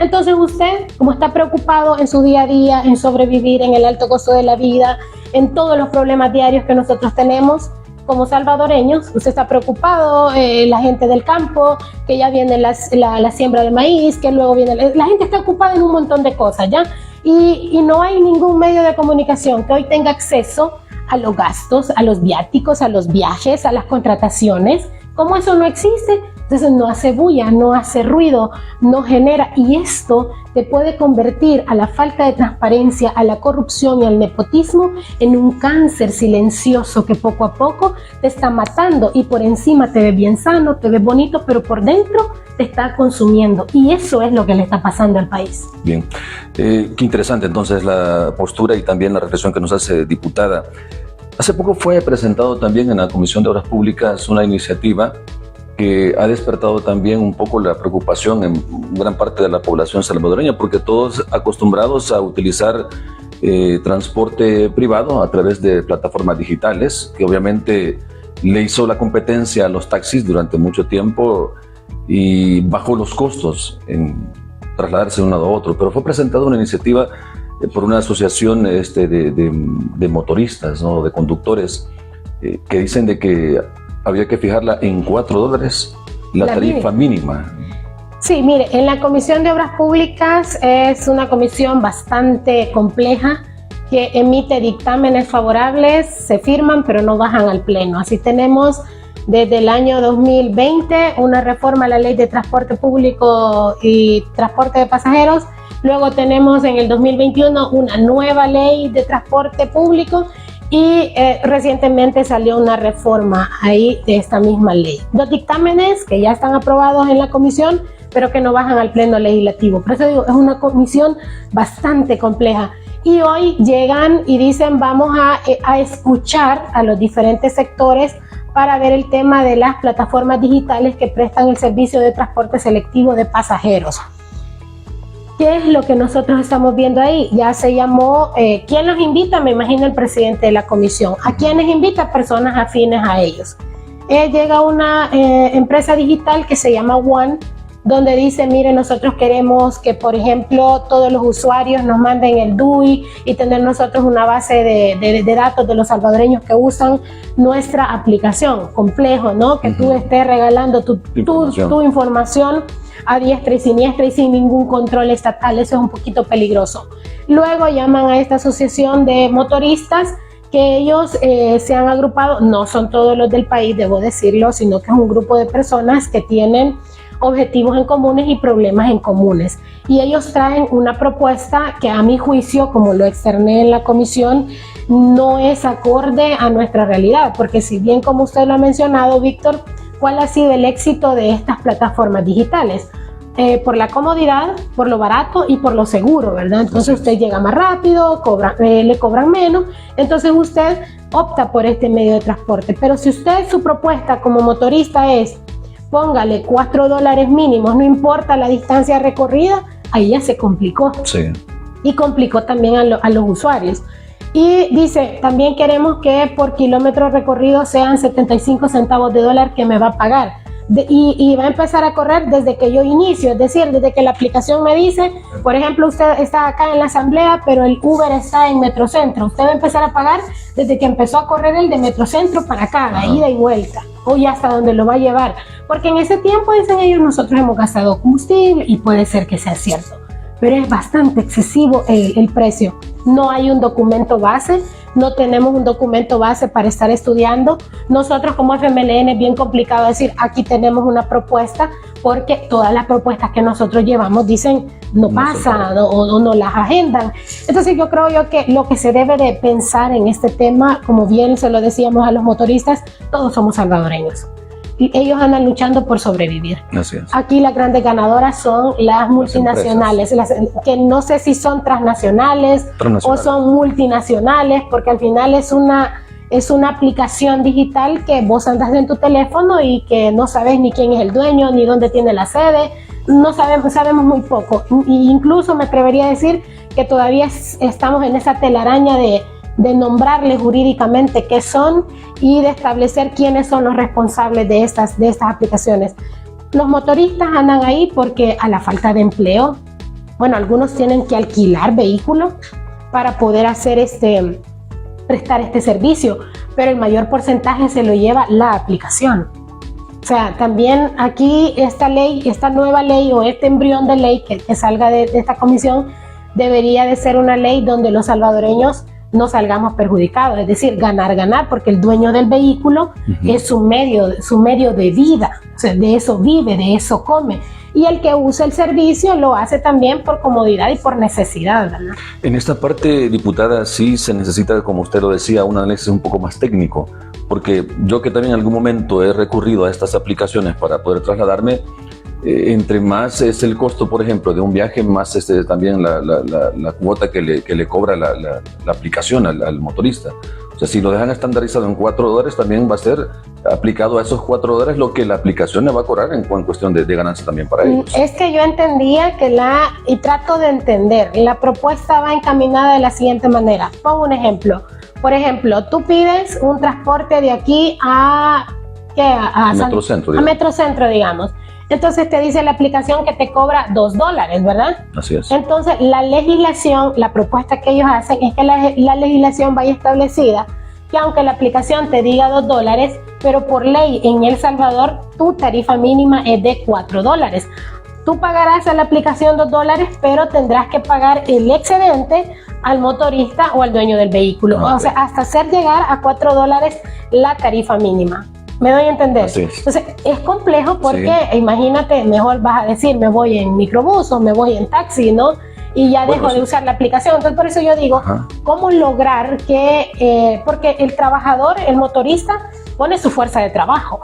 entonces usted, como está preocupado en su día a día, en sobrevivir, en el alto costo de la vida, en todos los problemas diarios que nosotros tenemos como salvadoreños, usted está preocupado, la gente del campo, que ya viene la siembra de maíz, que luego viene... La gente está ocupada en un montón de cosas, ¿ya? Y no hay ningún medio de comunicación que hoy tenga acceso a los gastos, a los viáticos, a los viajes, a las contrataciones. Como eso no existe, entonces no hace bulla, no hace ruido, no genera. Y esto te puede convertir a la falta de transparencia, a la corrupción y al nepotismo en un cáncer silencioso que poco a poco te está matando. Y por encima te ves bien sano, te ves bonito, pero por dentro te está consumiendo. Y eso es lo que le está pasando al país. Bien, qué interesante entonces la postura y también la reflexión que nos hace, diputada. Hace poco fue presentado también en la Comisión de Obras Públicas una iniciativa que ha despertado también un poco la preocupación en gran parte de la población salvadoreña, porque todos acostumbrados a utilizar transporte privado a través de plataformas digitales, que obviamente le hizo la competencia a los taxis durante mucho tiempo y bajó los costos en trasladarse de un lado a otro. Pero fue presentada una iniciativa por una asociación de motoristas, ¿no?, de conductores, que dicen de que había que fijarla en $4 la tarifa mínima. Sí, mire, en la Comisión de Obras Públicas es una comisión bastante compleja que emite dictámenes favorables, se firman pero no bajan al pleno. Así tenemos desde el año 2020 una reforma a la Ley de Transporte Público y Transporte de Pasajeros. Luego tenemos en el 2021 una nueva ley de transporte público y recientemente salió una reforma ahí de esta misma ley. Dos dictámenes que ya están aprobados en la comisión, pero que no bajan al pleno legislativo. Por eso digo, es una comisión bastante compleja. Y hoy llegan y dicen vamos a escuchar a los diferentes sectores para ver el tema de las plataformas digitales que prestan el servicio de transporte selectivo de pasajeros. ¿Qué es lo que nosotros estamos viendo ahí? Ya se llamó, ¿quién los invita? Me imagino el presidente de la comisión. ¿A quiénes invita? Personas afines a ellos. Llega una empresa digital que se llama One, donde dice, mire, nosotros queremos que, por ejemplo, todos los usuarios nos manden el DUI y tener nosotros una base de datos de los salvadoreños que usan nuestra aplicación. Complejo, ¿no? Que tú estés regalando tu información a diestra y siniestra y sin ningún control estatal. Eso es un poquito peligroso. Luego llaman a esta asociación de motoristas que ellos se han agrupado, no son todos los del país, debo decirlo, sino que es un grupo de personas que tienen objetivos en comunes y problemas en comunes. Y ellos traen una propuesta que a mi juicio, como lo externé en la comisión, no es acorde a nuestra realidad, porque si bien, como usted lo ha mencionado, Víctor, ¿cuál ha sido el éxito de estas plataformas digitales? Por la comodidad, por lo barato y por lo seguro, ¿verdad? Entonces usted llega más rápido, le cobran menos, entonces usted opta por este medio de transporte. Pero si usted, su propuesta como motorista es, póngale $4 mínimos, no importa la distancia recorrida, ahí ya se complicó. Sí. Y complicó también a los usuarios. Y dice, también queremos que por kilómetro recorrido sean 75 centavos de dólar que me va a pagar. Y va a empezar a correr desde que yo inicio, es decir, desde que la aplicación me dice, por ejemplo, usted está acá en la asamblea, pero el Uber está en Metrocentro. Usted va a empezar a pagar desde que empezó a correr el de Metrocentro para acá, la ida y vuelta, o ya hasta donde lo va a llevar. Porque en ese tiempo, dicen ellos, nosotros hemos gastado combustible y puede ser que sea cierto. Pero es bastante excesivo el precio. No hay un documento base, no tenemos un documento base para estar estudiando. Nosotros como FMLN es bien complicado decir, aquí tenemos una propuesta, porque todas las propuestas que nosotros llevamos dicen no pasan o no las agendan. Entonces yo creo que lo que se debe de pensar en este tema, como bien se lo decíamos a los motoristas, todos somos salvadoreños. Y ellos andan luchando por sobrevivir. Así es. Aquí las grandes ganadoras son las multinacionales, que no sé si son transnacionales o son multinacionales, porque al final es una es una aplicación digital que vos andas en tu teléfono y que no sabes ni quién es el dueño, ni dónde tiene la sede, no sabemos muy poco. E incluso me atrevería a decir que todavía estamos en esa telaraña de nombrarles jurídicamente qué son y de establecer quiénes son los responsables de estas aplicaciones. Los motoristas andan ahí porque a la falta de empleo, bueno, algunos tienen que alquilar vehículos para poder hacer prestar este servicio, pero el mayor porcentaje se lo lleva la aplicación. O sea, también aquí esta nueva ley o este embrión de ley que salga de esta comisión debería de ser una ley donde los salvadoreños no salgamos perjudicados, es decir, ganar, porque el dueño del vehículo es su medio de vida, o sea, de eso vive, de eso come, y el que usa el servicio lo hace también por comodidad y por necesidad, ¿verdad? En esta parte, diputada, sí se necesita, como usted lo decía, un análisis un poco más técnico, porque yo que también en algún momento he recurrido a estas aplicaciones para poder trasladarme, entre más es el costo, por ejemplo, de un viaje, más también la cuota que le cobra la aplicación al motorista. O sea, si lo dejan estandarizado en $4, también va a ser aplicado a esos $4 lo que la aplicación le va a cobrar en cuestión de ganancia también para ellos. Es que yo entendía y trato de entender, la propuesta va encaminada de la siguiente manera. Pongo un ejemplo. Por ejemplo, tú pides un transporte de aquí a Metrocentro, digamos. Entonces te dice la aplicación que te cobra $2, ¿verdad? Así es. Entonces la legislación, la propuesta que ellos hacen es que la legislación vaya establecida que aunque la aplicación te diga $2, pero por ley en El Salvador tu tarifa mínima es de $4. Tú pagarás a la aplicación $2, pero tendrás que pagar el excedente al motorista o al dueño del vehículo. Okay. O sea, hasta hacer llegar a $4 la tarifa mínima. ¿Me doy a entender? Así es. Entonces, es complejo porque, imagínate, mejor vas a decir, me voy en microbús o me voy en taxi, ¿no? Y ya dejo de usar la aplicación. Entonces, por eso yo digo, ¿cómo lograr que, porque el trabajador, el motorista, pone su fuerza de trabajo,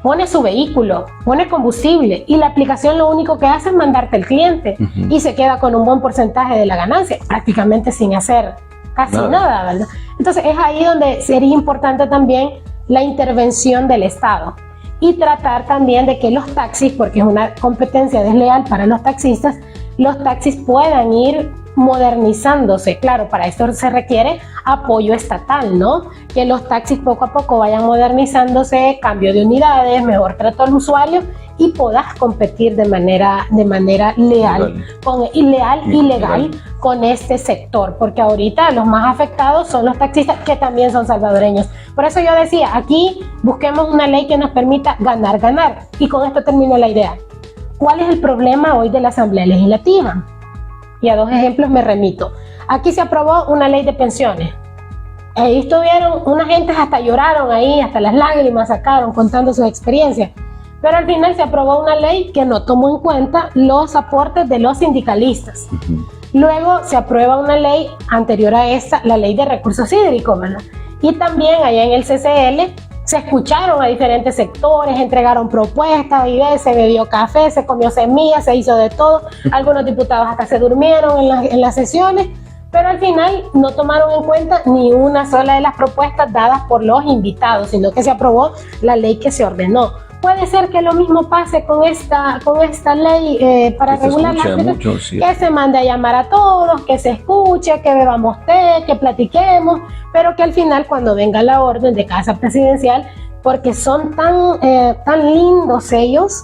pone su vehículo, pone combustible, y la aplicación lo único que hace es mandarte el cliente y se queda con un buen porcentaje de la ganancia, prácticamente sin hacer casi nada, ¿verdad? Entonces, es ahí donde sería importante también la intervención del Estado y tratar también de que los taxis, porque es una competencia desleal para los taxistas, los taxis puedan ir modernizándose. Claro, para esto se requiere apoyo estatal, ¿no? Que los taxis poco a poco vayan modernizándose, cambio de unidades, mejor trato al usuario y puedas competir de manera legal y legal con este sector, porque ahorita los más afectados son los taxistas, que también son salvadoreños. Por eso yo decía, aquí busquemos una ley que nos permita ganar, y con esto termino la idea. ¿Cuál es el problema hoy de la Asamblea Legislativa? Y a dos ejemplos me remito. Aquí se aprobó una ley de pensiones. Ahí estuvieron, unas gentes hasta lloraron ahí, hasta las lágrimas sacaron contando sus experiencias. Pero al final se aprobó una ley que no tomó en cuenta los aportes de los sindicalistas. Luego se aprueba una ley anterior a esta, la ley de recursos hídricos, ¿verdad? Y también allá en el CCL se escucharon a diferentes sectores, entregaron propuestas, se bebió café, se comió semillas, se hizo de todo. Algunos diputados hasta se durmieron en las sesiones, pero al final no tomaron en cuenta ni una sola de las propuestas dadas por los invitados, sino que se aprobó la ley que se ordenó. Puede ser que lo mismo pase con esta ley para regular la que se mande a llamar a todos, que se escuche, que bebamos té, que platiquemos, pero que al final cuando venga la orden de Casa Presidencial, porque son tan lindos ellos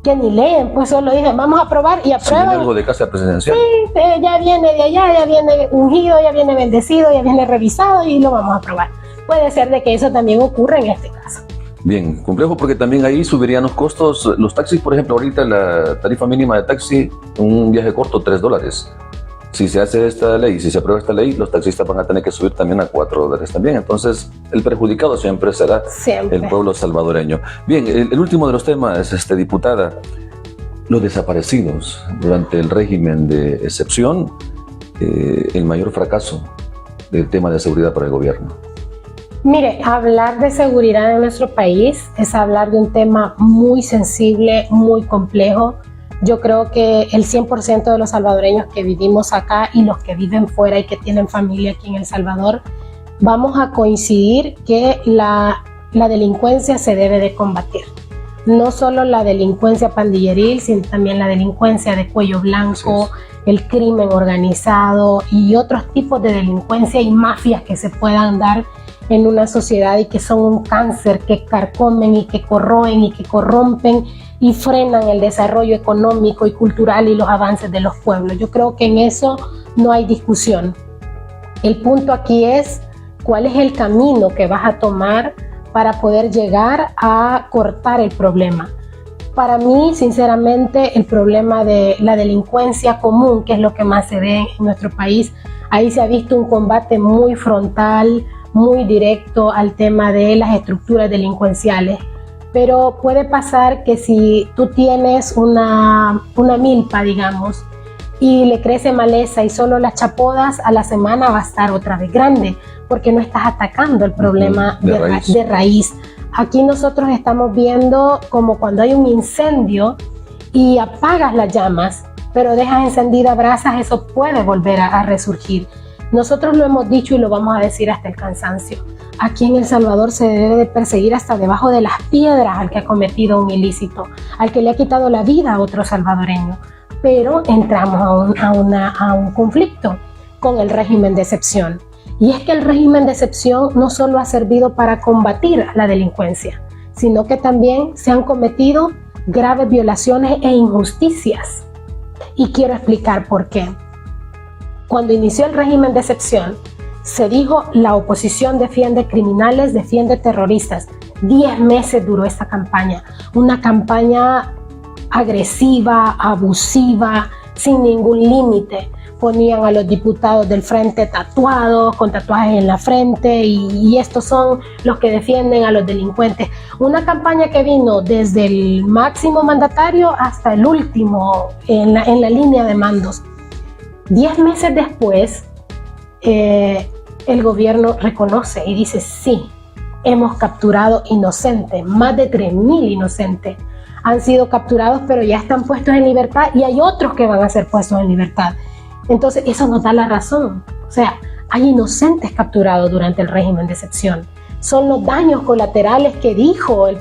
que ni leen, pues solo dicen vamos a aprobar y aprueban. ¿Sí, algo de Casa Presidencial? Sí, ya viene de allá, ya viene ungido, ya viene bendecido, ya viene revisado y lo vamos a aprobar. Puede ser de que eso también ocurra en este caso. Bien, complejo porque también ahí subirían los costos. Los taxis, por ejemplo, ahorita la tarifa mínima de taxi, un viaje corto, $3. Si se hace esta ley, si se aprueba esta ley, los taxistas van a tener que subir también a $4 también. Entonces, el perjudicado siempre será el pueblo salvadoreño. Bien, el último de los temas, diputada, los desaparecidos durante el régimen de excepción, el mayor fracaso del tema de seguridad para el gobierno. Mire, hablar de seguridad en nuestro país es hablar de un tema muy sensible, muy complejo. Yo creo que el 100% de los salvadoreños que vivimos acá y los que viven fuera y que tienen familia aquí en El Salvador vamos a coincidir que la delincuencia se debe de combatir. No solo la delincuencia pandilleril, sino también la delincuencia de cuello blanco, el crimen organizado y otros tipos de delincuencia y mafias que se puedan dar en una sociedad y que son un cáncer que carcomen y que corroen y que corrompen y frenan el desarrollo económico y cultural y los avances de los pueblos. Yo creo que en eso no hay discusión. El punto aquí es cuál es el camino que vas a tomar para poder llegar a cortar el problema. Para mí, sinceramente, el problema de la delincuencia común, que es lo que más se ve en nuestro país, ahí se ha visto un combate muy frontal, muy directo al tema de las estructuras delincuenciales. Pero puede pasar que si tú tienes una milpa, digamos, y le crece maleza y solo las chapodas, a la semana va a estar otra vez grande, porque no estás atacando el problema de raíz. Aquí nosotros estamos viendo como cuando hay un incendio y apagas las llamas, pero dejas encendidas brasas, eso puede volver a resurgir. Nosotros lo hemos dicho y lo vamos a decir hasta el cansancio. Aquí en El Salvador se debe de perseguir hasta debajo de las piedras al que ha cometido un ilícito, al que le ha quitado la vida a otro salvadoreño. Pero entramos a un conflicto con el régimen de excepción. Y es que el régimen de excepción no solo ha servido para combatir la delincuencia, sino que también se han cometido graves violaciones e injusticias. Y quiero explicar por qué. Cuando inició el régimen de excepción, se dijo la oposición defiende criminales, defiende terroristas. 10 meses duró esta campaña, una campaña agresiva, abusiva, sin ningún límite. Ponían a los diputados del frente tatuados, con tatuajes en la frente, y estos son los que defienden a los delincuentes. Una campaña que vino desde el máximo mandatario hasta el último en la línea de mandos. 10 meses después, el gobierno reconoce y dice: sí, hemos capturado inocentes, más de 3.000 inocentes han sido capturados, pero ya están puestos en libertad y hay otros que van a ser puestos en libertad. Entonces eso nos da la razón. O sea, hay inocentes capturados durante el régimen de excepción. Son los daños colaterales que dijo el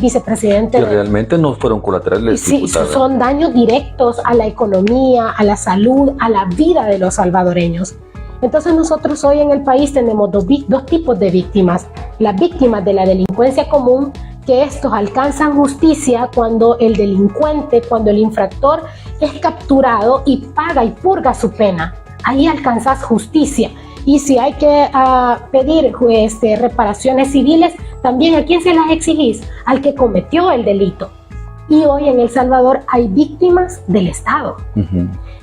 vicepresidente. Que realmente no fueron colaterales. Sí, son daños directos a la economía, a la salud, a la vida de los salvadoreños. Entonces nosotros hoy en el país tenemos dos tipos de víctimas. Las víctimas de la delincuencia común, que estos alcanzan justicia cuando el delincuente, cuando el infractor es capturado y paga y purga su pena. Ahí alcanzas justicia. Y si hay que pedir reparaciones civiles, también ¿a quién se las exigís? Al que cometió el delito. Y hoy en El Salvador hay víctimas del Estado.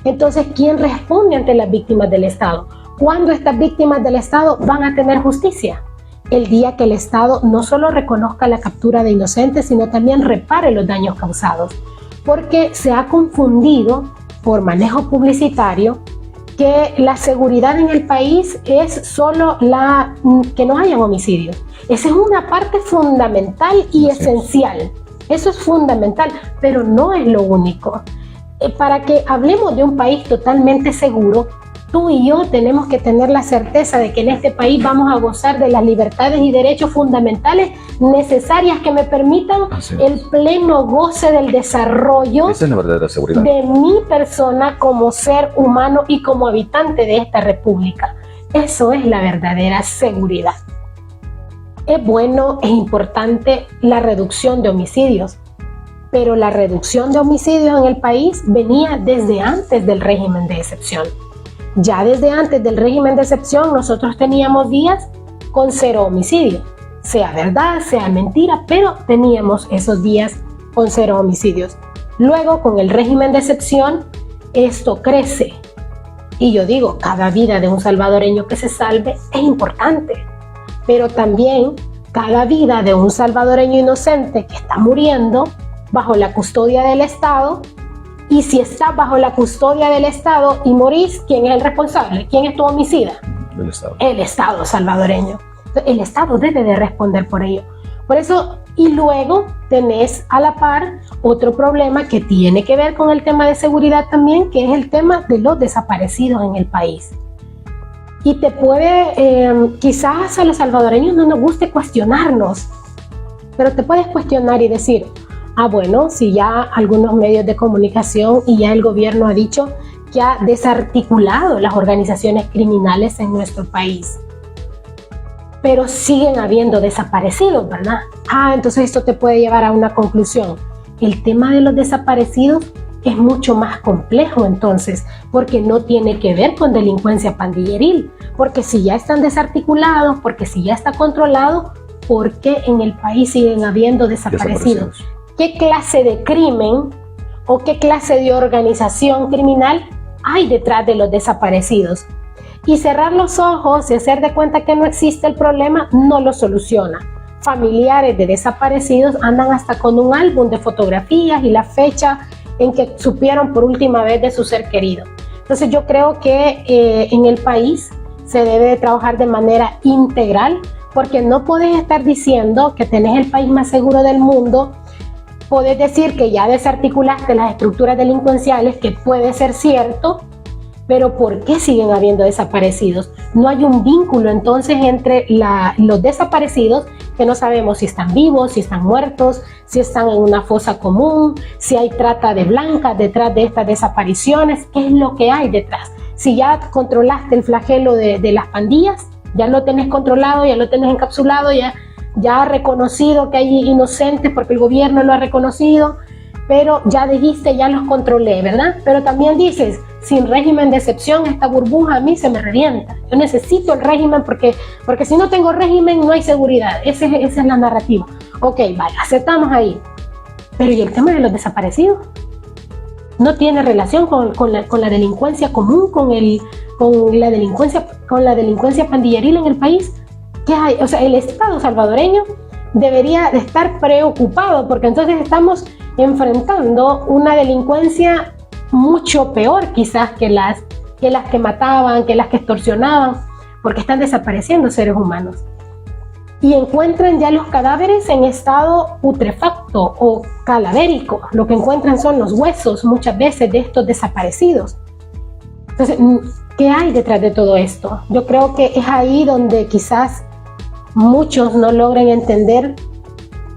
Entonces, ¿quién responde ante las víctimas del Estado? ¿Cuándo estas víctimas del Estado van a tener justicia? El día que el Estado no solo reconozca la captura de inocentes, sino también repare los daños causados. Porque se ha confundido por manejo publicitario que la seguridad en el país es solo que no hayan homicidios. Esa es una parte fundamental y esencial. Eso es fundamental, pero no es lo único. Para que hablemos de un país totalmente seguro, tú y yo tenemos que tener la certeza de que en este país vamos a gozar de las libertades y derechos fundamentales necesarias que me permitan el pleno goce del desarrollo. Esa es la verdadera seguridad de mi persona como ser humano y como habitante de esta república. Eso es la verdadera seguridad. Es bueno, es importante la reducción de homicidios, pero la reducción de homicidios en el país venía desde antes del régimen de excepción. Ya desde antes del régimen de excepción nosotros teníamos días con 0 homicidios, sea verdad, sea mentira, pero teníamos esos días con 0 homicidios. Luego, con el régimen de excepción, esto crece. Y yo digo, cada vida de un salvadoreño que se salve es importante, pero también cada vida de un salvadoreño inocente que está muriendo bajo la custodia del Estado. Y si estás bajo la custodia del Estado y morís, ¿quién es el responsable? ¿Quién es tu homicida? El Estado. El Estado salvadoreño. El Estado debe de responder por ello. Por eso, y luego tenés a la par otro problema que tiene que ver con el tema de seguridad también, que es el tema de los desaparecidos en el país. Y te puede, quizás a los salvadoreños no nos guste cuestionarnos, pero te puedes cuestionar y decir, bueno, si ya algunos medios de comunicación y ya el gobierno ha dicho que ha desarticulado las organizaciones criminales en nuestro país, pero siguen habiendo desaparecidos, ¿verdad? Entonces esto te puede llevar a una conclusión. El tema de los desaparecidos es mucho más complejo entonces, porque no tiene que ver con delincuencia pandilleril, porque si ya están desarticulados, porque si ya está controlado, ¿por qué en el país siguen habiendo desaparecidos? ¿Qué clase de crimen o qué clase de organización criminal hay detrás de los desaparecidos? Y cerrar los ojos y hacer de cuenta que no existe el problema no lo soluciona. Familiares de desaparecidos andan hasta con un álbum de fotografías y la fecha en que supieron por última vez de su ser querido. Entonces yo creo que en el país se debe de trabajar de manera integral, porque no puedes estar diciendo que tenés el país más seguro del mundo, podés decir que ya desarticulaste las estructuras delincuenciales, que puede ser cierto, pero ¿por qué siguen habiendo desaparecidos? No hay un vínculo entonces entre los desaparecidos, que no sabemos si están vivos, si están muertos, si están en una fosa común, si hay trata de blancas detrás de estas desapariciones. ¿Qué es lo que hay detrás? Si ya controlaste el flagelo de las pandillas, ya lo tenés controlado, ya lo tenés encapsulado, ya ha reconocido que hay inocentes porque el gobierno lo ha reconocido, pero ya dijiste, ya los controlé, ¿verdad? Pero también dices, sin régimen de excepción, esta burbuja a mí se me revienta. Yo necesito el régimen porque si no tengo régimen no hay seguridad. Esa es la narrativa. Ok, vale, aceptamos ahí. Pero ¿y el tema de los desaparecidos? ¿No tiene relación con la delincuencia común, con la delincuencia pandilleril en el país? ¿Qué hay? O sea, el Estado salvadoreño debería de estar preocupado, porque entonces estamos enfrentando una delincuencia mucho peor quizás que las que mataban, que las que extorsionaban, porque están desapareciendo seres humanos. Y encuentran ya los cadáveres en estado putrefacto o calavérico. Lo que encuentran son los huesos muchas veces de estos desaparecidos. Entonces, ¿qué hay detrás de todo esto? Yo creo que es ahí donde quizás muchos no logran entender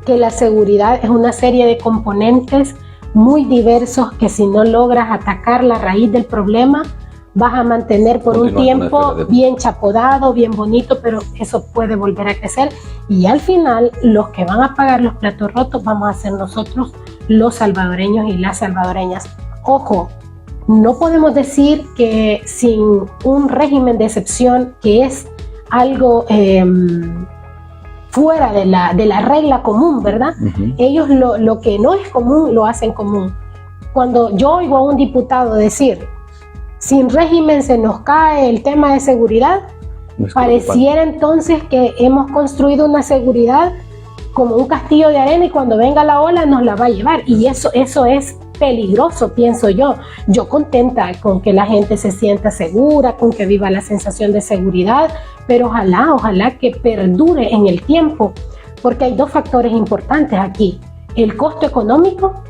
que la seguridad es una serie de componentes muy diversos que si no logras atacar la raíz del problema, vas a mantener por un tiempo bien chapodado, bien bonito, pero eso puede volver a crecer y al final los que van a pagar los platos rotos vamos a ser nosotros, los salvadoreños y las salvadoreñas. Ojo, no podemos decir que sin un régimen de excepción, que es algo fuera de la regla común, ¿verdad? Ellos lo que no es común lo hacen común. Cuando yo oigo a un diputado decir, sin régimen se nos cae el tema de seguridad, pareciera entonces que hemos construido una seguridad como un castillo de arena y cuando venga la ola nos la va a llevar, y eso es peligroso, pienso yo. Yo contenta con que la gente se sienta segura, con que viva la sensación de seguridad, pero ojalá que perdure en el tiempo, porque hay dos factores importantes aquí: el costo económico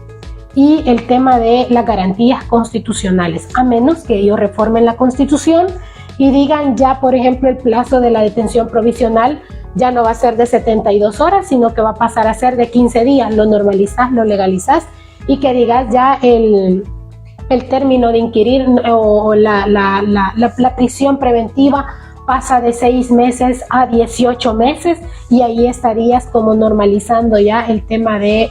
y el tema de las garantías constitucionales, a menos que ellos reformen la Constitución y digan ya, por ejemplo, el plazo de la detención provisional ya no va a ser de 72 horas, sino que va a pasar a ser de 15 días, lo normalizás, lo legalizás, y que digas ya el término de inquirir o la prisión preventiva pasa de 6 meses a 18 meses y ahí estarías como normalizando ya el tema de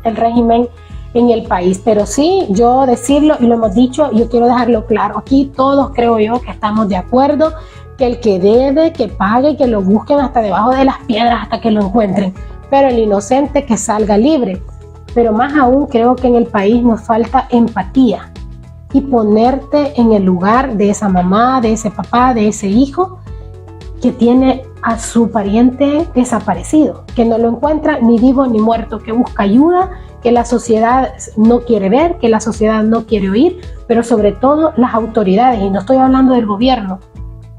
el régimen en el país. Pero sí, yo decirlo, y lo hemos dicho, yo quiero dejarlo claro, aquí todos creo yo que estamos de acuerdo que el que debe, que pague, que lo busquen hasta debajo de las piedras hasta que lo encuentren, pero el inocente que salga libre. Pero más aún creo que en el país nos falta empatía y ponerte en el lugar de esa mamá, de ese papá, de ese hijo que tiene a su pariente desaparecido, que no lo encuentra ni vivo ni muerto, que busca ayuda, que la sociedad no quiere ver, que la sociedad no quiere oír, pero sobre todo las autoridades, y no estoy hablando del gobierno,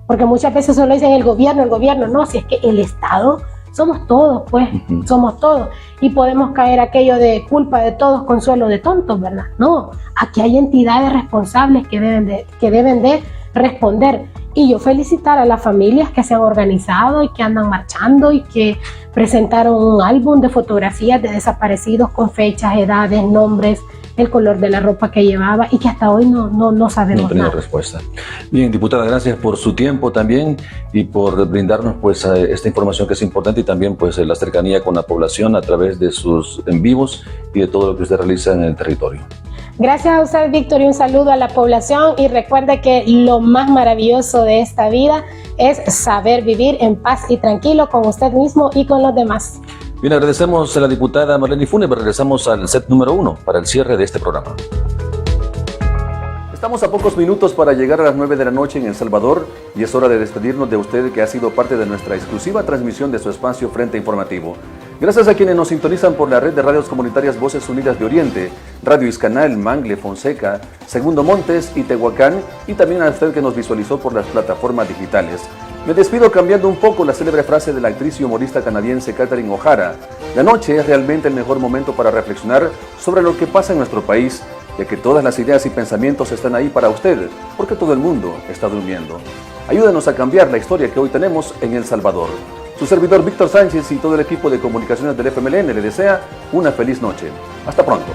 porque muchas veces solo dicen el gobierno, no, si es que el Estado somos todos, pues, somos todos, y podemos caer aquello de culpa de todos, consuelo de tontos, ¿verdad? No, aquí hay entidades responsables que deben de responder, Y yo felicitar a las familias que se han organizado y que andan marchando y que presentaron un álbum de fotografías de desaparecidos con fechas, edades, nombres, el color de la ropa que llevaba y que hasta hoy no sabemos no tenemos nada. respuesta. Bien, diputada, gracias por su tiempo también y por brindarnos pues esta información que es importante y también pues la cercanía con la población a través de sus en vivos y de todo lo que usted realiza en el territorio. Gracias a usted, Víctor, y un saludo a la población y recuerde que lo más maravilloso de esta vida es saber vivir en paz y tranquilo con usted mismo y con los demás. Bien, agradecemos a la diputada Marlene Funes. Regresamos al set número 1 para el cierre de este programa. Estamos a pocos minutos para llegar a las 9 de la noche en El Salvador y es hora de despedirnos de usted que ha sido parte de nuestra exclusiva transmisión de su espacio Frente Informativo. Gracias a quienes nos sintonizan por la red de radios comunitarias Voces Unidas de Oriente, Radio Iscanal, Mangle, Fonseca, Segundo Montes y Tehuacán, y también a usted que nos visualizó por las plataformas digitales. Me despido cambiando un poco la célebre frase de la actriz y humorista canadiense Catherine O'Hara. La noche es realmente el mejor momento para reflexionar sobre lo que pasa en nuestro país, ya que todas las ideas y pensamientos están ahí para usted, porque todo el mundo está durmiendo. Ayúdanos a cambiar la historia que hoy tenemos en El Salvador. Su servidor Víctor Sánchez y todo el equipo de comunicaciones del FMLN le desea una feliz noche. Hasta pronto.